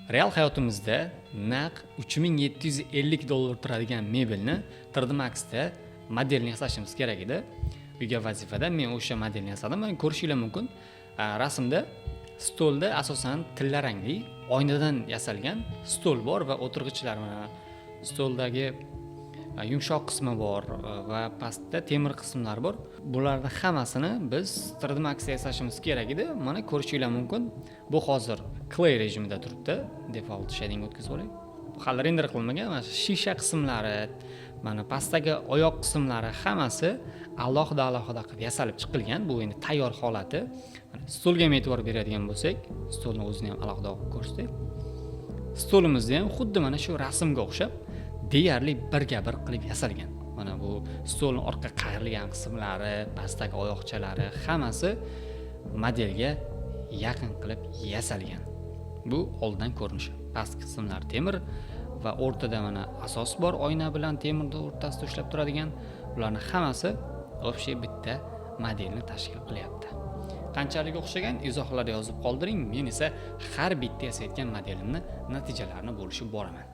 Real hayotimizda naq $3750 turadigan mebelni 3D Max'da modelni yasashimiz kerak edi. Uyga vazifada men o'sha modelni yasadim. Mana ko'rishingiz mumkin. Rasmda stolda asosan tilla rangli oynadan yasalgan stol bor va o'tirg'ichlar mana stoldagi yumshoq qismi bor va pastda temir qismlar bor. Bularning hammasini biz 3D Max'da yasashimiz kerak edi. Mana ko'rishingiz mumkin. Bu hozir clay rejimida turibdi. Default shading o'tkazib olay. Hali render qilinmagan. Mana shisha qismlari, mana pastdagi oyoq qismlari hammasi alohida qilib yasalib chiqilgan. Bu endi tayyor holati. Mana stolga ham e'tibor beradigan bo'lsak, stolni o'zini ham alohida olib ko'rsak, stolimizni ham xuddi mana shu rasmga o'xshab deyarli birga bir qilib yasalgan. Mana bu stolning orqa qayrilgan qismlari, pastdagi oyoqchalari hammasi modelga yaqin qilib yasalgan. Bu oldindan ko'rinishi. Past qismlar temir va o'rtada mana asos bor, oyna bilan temirni o'rtasida ushlab turadigan. Bularning hammasi o'sha bitta modelni tashkil qilyapti. Qanchalik o'xshagan izohlarda yozib qoldiring. Men esa har bitta yasayotgan modelimni natijalarini bo'lishib boraman.